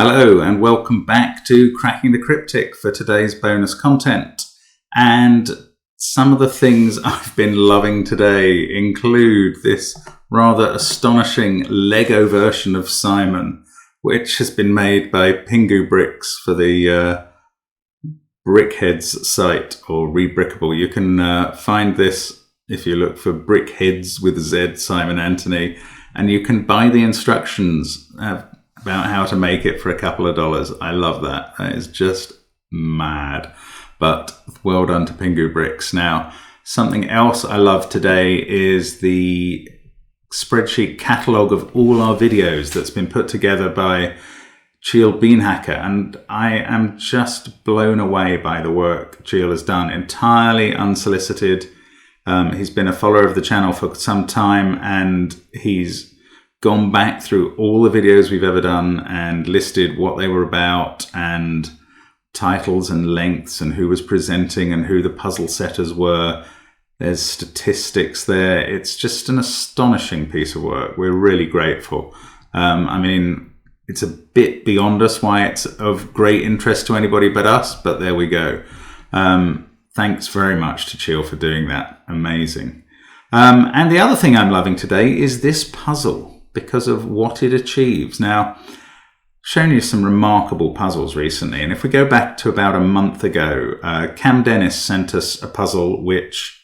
Hello and welcome back to Cracking the Cryptic for today's bonus content. And some of the things I've been loving today include this rather astonishing Lego version of Simon, which has been made by Pingu Bricks for the Brickheads site, or Rebrickable. You can find this if you look for Brickheads with a Z, Simon Anthony, and you can buy the instructions about how to make it for a couple of dollars. I love that. That is just mad. But well done to Pingu Bricks. Now, something else I love today is the spreadsheet catalogue of all our videos that's been put together by Cheel Beanhacker, and I am just blown away by the work Cheel has done, entirely unsolicited. He's been a follower of the channel for some time, and he's gone back through all the videos we've ever done and listed what they were about and titles and lengths and who was presenting and who the puzzle setters were. There's statistics there. It's just an astonishing piece of work. We're really grateful. I mean, it's a bit beyond us why it's of great interest to anybody but us, but there we go. Thanks very much to Cheel for doing that. Amazing. And the other thing I'm loving today is this puzzle, because of what it achieves. Now, I've shown you some remarkable puzzles recently, and if we go back to about a month ago, Cam Dennis sent us a puzzle which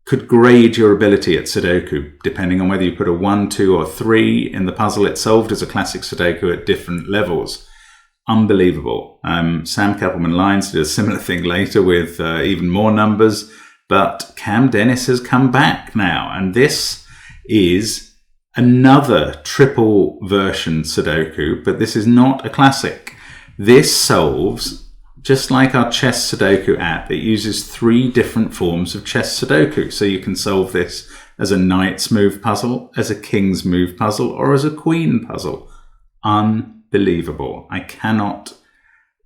could grade your ability at Sudoku, depending on whether you put a 1, 2, or 3 in the puzzle. It solved as a classic Sudoku at different levels. Unbelievable. Sam Kappelman-Lyons did a similar thing later with even more numbers, but Cam Dennis has come back now, and this is another triple version Sudoku, but this is not a classic. This solves, just like our chess Sudoku app, it uses 3 different forms of chess Sudoku. So you can solve this as a knight's move puzzle, as a king's move puzzle, or as a queen puzzle. Unbelievable. I cannot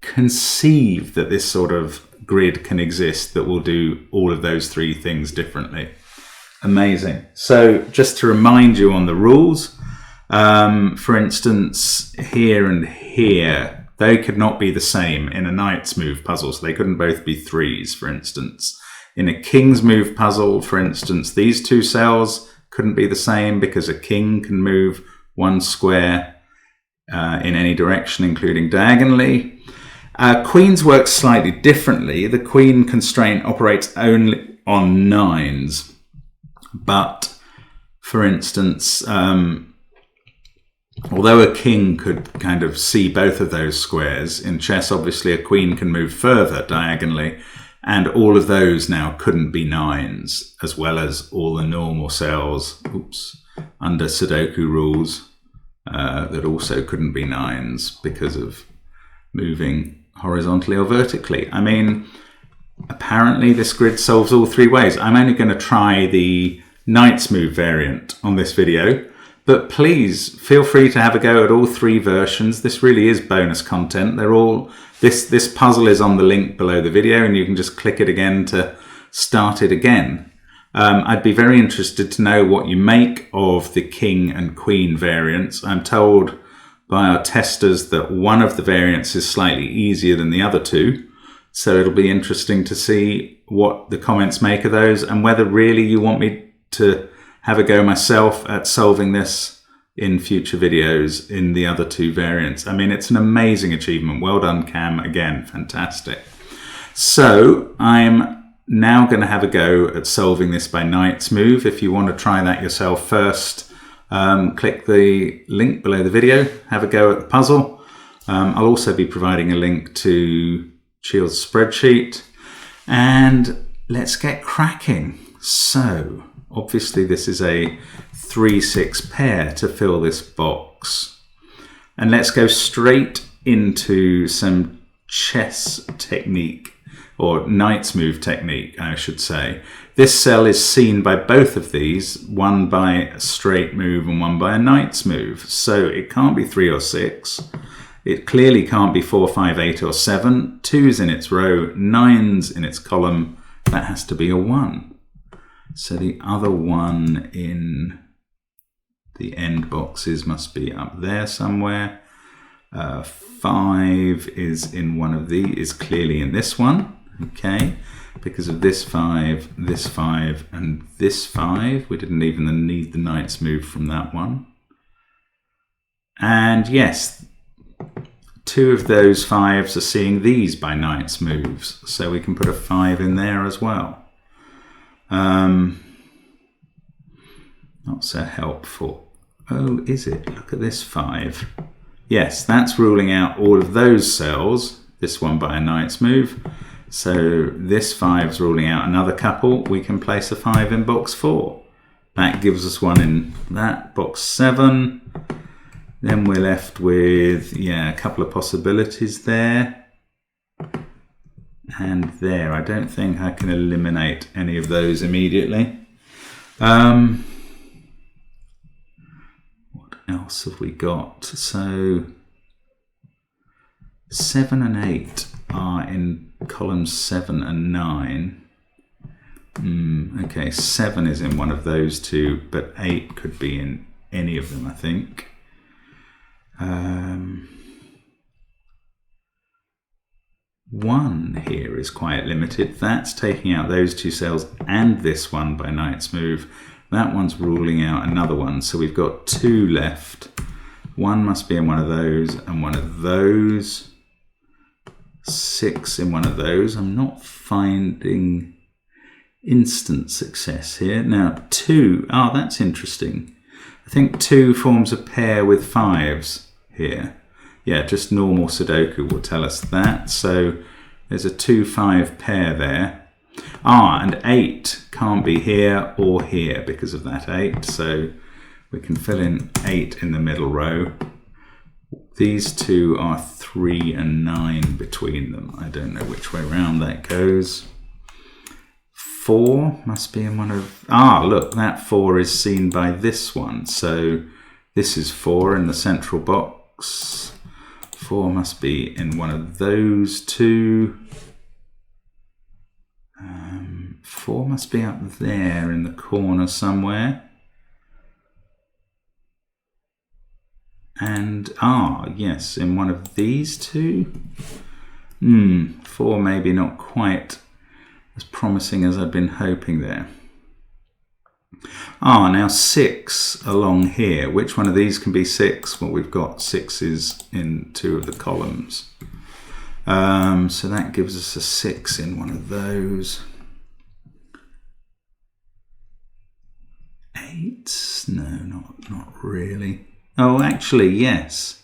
conceive that this sort of grid can exist that will do all of those 3 things differently. Amazing. So just to remind you on the rules, for instance, here and here, they could not be the same in a knight's move puzzle. So they couldn't both be 3s, for instance. In a king's move puzzle, for instance, these 2 cells couldn't be the same because a king can move 1 square in any direction, including diagonally. Queens work slightly differently. The queen constraint operates only on 9s. But, for instance, although a king could kind of see both of those squares, in chess, obviously, a queen can move further diagonally, and all of those now couldn't be 9s, as well as all the normal cells, under Sudoku rules, that also couldn't be 9s because of moving horizontally or vertically. I mean, apparently this grid solves all 3 ways. I'm only going to try the knight's move variant on this video, but please feel free to have a go at all 3 versions. This really is bonus content. They're all, this puzzle is on the link below the video, and you can just click it again to start it again. I'd be very interested to know what you make of the king and queen variants. I'm told by our testers that one of the variants is slightly easier than the other 2. So it'll be interesting to see what the comments make of those, and whether really you want me to have a go myself at solving this in future videos in the other 2 variants. I mean, it's an amazing achievement. Well done, Cam. Again, fantastic. So I'm now going to have a go at solving this by knight's move. If you want to try that yourself first, click the link below the video, have a go at the puzzle. I'll also be providing a link to Cheel's spreadsheet, and let's get cracking. So obviously this is a 3-6 pair to fill this box, and let's go straight into some chess technique, or knight's move technique, I should say. This cell is seen by both of these, one by a straight move and one by a knight's move. So it can't be 3 or 6. It clearly can't be 4, 5, 8 or 7. 2's in its row, 9's in its column. That has to be a 1. So the other 1 in the end boxes must be up there somewhere. 5 is in one of these, is clearly in this one, okay, because of this 5, and this 5. We didn't even need the knight's move from that one. And yes, 2 of those 5s are seeing these by knight's moves, so we can put a 5 in there as well. Not so helpful. Oh, is it? Look at this 5. Yes, that's ruling out all of those cells, this one by a knight's move. So this 5 is ruling out another couple. We can place a 5 in box 4. That gives us one in that, box 7. Then we're left with, yeah, a couple of possibilities there. And there. I don't think I can eliminate any of those immediately. What else have we got? So 7 and 8 are in columns 7 and 9. Okay, 7 is in one of those 2, but 8 could be in any of them, I think. 1 here is quite limited. That's taking out those 2 cells and this one by knight's move. That one's ruling out another one, so we've got 2 left. 1 must be in one of those and one of those. 6 in one of those. I'm not finding instant success here. Now 2, oh, that's interesting. I think 2 forms a pair with 5s here. Yeah, just normal Sudoku will tell us that. So there's a 2-5 pair there. Ah, and 8 can't be here or here because of that 8. So we can fill in 8 in the middle row. These 2 are 3 and 9 between them. I don't know which way round that goes. 4 must be in one of... Ah, look, that 4 is seen by this one. So this is 4 in the central box. 4 must be in one of those 2. 4 must be up there in the corner somewhere. And, ah, yes, in one of these 2. 4 maybe not quite as promising as I'd been hoping there. Ah, now 6 along here. Which one of these can be 6? Well, we've got 6s in 2 of the columns. So that gives us a 6 in one of those. 8? No, not really. Oh, actually, yes.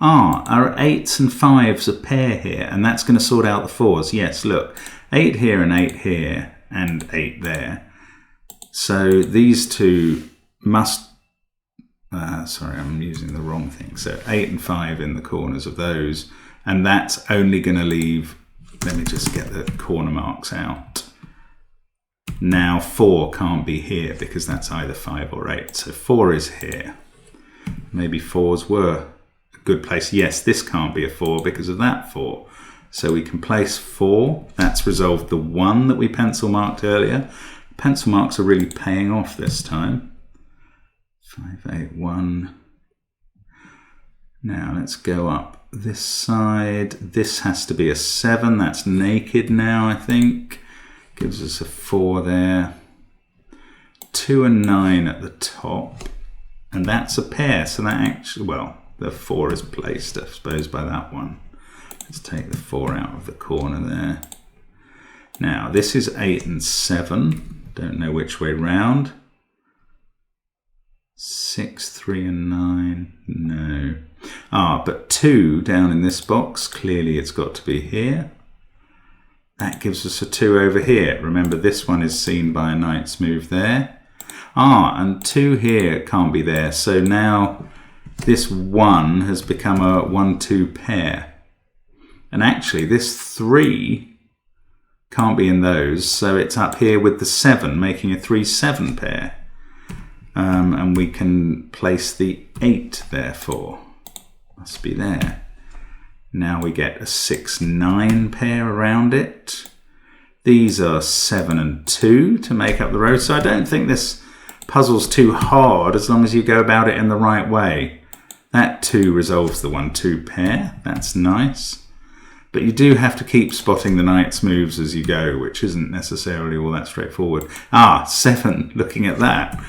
Ah, our 8s and 5s a pair here, and that's going to sort out the 4s. Yes, look, 8 here and 8 here, and 8 there. So these 2 must... sorry, I'm using the wrong thing. So 8 and 5 in the corners of those, and that's only going to leave... Let me just get the corner marks out. Now 4 can't be here because that's either 5 or 8. So 4 is here. Maybe 4s were a good place. Yes, this can't be a 4 because of that 4. So we can place 4. That's resolved the 1 that we pencil marked earlier. Pencil marks are really paying off this time. 5, 8, 1. Now let's go up this side. This has to be a 7. That's naked now, I think. Gives us a 4 there. 2 and 9 at the top. And that's a pair. So that actually, well, the 4 is placed, I suppose, by that one. Let's take the 4 out of the corner there. Now, this is 8 and 7. Don't know which way round. 6, 3 and 9. No. Ah, but 2 down in this box. Clearly it's got to be here. That gives us a 2 over here. Remember, this one is seen by a knight's move there. Ah, and 2 here can't be there. So now this 1 has become a 1-2 pair. And actually this 3 can't be in those. So it's up here with the 7, making a 3-7 pair. And we can place the 8 therefore. Must be there. Now we get a 6-9 pair around it. These are 7 and 2 to make up the row. So I don't think this puzzle's too hard as long as you go about it in the right way. That 2 resolves the 1-2 pair. That's nice. But you do have to keep spotting the knight's moves as you go, which isn't necessarily all that straightforward. 7, looking at that.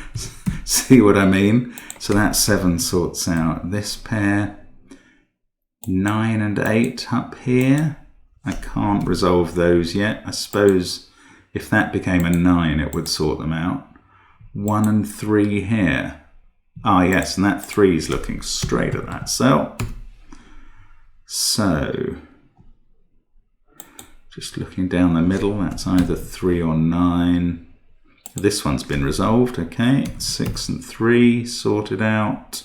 See what I mean? So that 7 sorts out this pair. 9 and 8 up here. I can't resolve those yet. I suppose if that became a 9, it would sort them out. 1 and 3 here. Yes, and that 3 is looking straight at that cell. So, just looking down the middle, that's either 3 or 9. This one's been resolved, okay. 6 and 3 sorted out.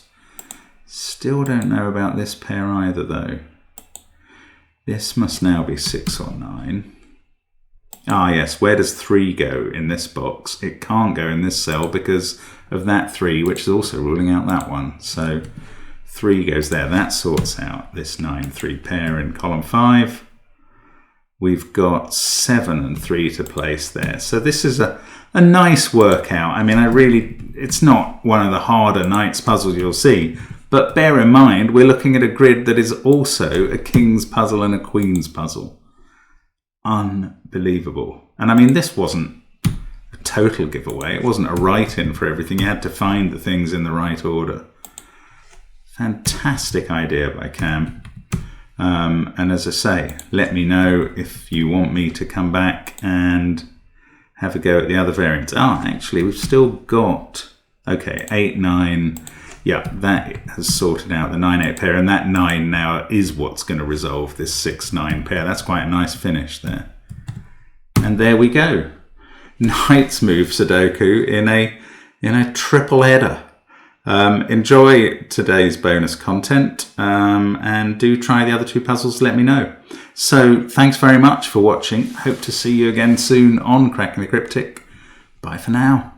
Still don't know about this pair either, though. This must now be 6 or 9. Yes, where does 3 go in this box? It can't go in this cell because of that 3, which is also ruling out that one. So 3 goes there. That sorts out this 9-3 pair in column 5. We've got 7 and 3 to place there. So this is a nice workout. I mean, it's not one of the harder Knights puzzles you'll see, but bear in mind, we're looking at a grid that is also a King's puzzle and a Queen's puzzle. Unbelievable. And I mean, this wasn't a total giveaway. It wasn't a write-in for everything. You had to find the things in the right order. Fantastic idea by Cam. And as I say, let me know if you want me to come back and have a go at the other variants. Actually, we've still got, 8, 9. Yeah, that has sorted out the 9-8 pair, and that 9 now is what's going to resolve this 6-9 pair. That's quite a nice finish there. And there we go. Knight's Move Sudoku in a triple header. Enjoy today's bonus content, and do try the other 2 puzzles. Let me know. So thanks very much for watching. Hope to see you again soon on Cracking the Cryptic. Bye for now.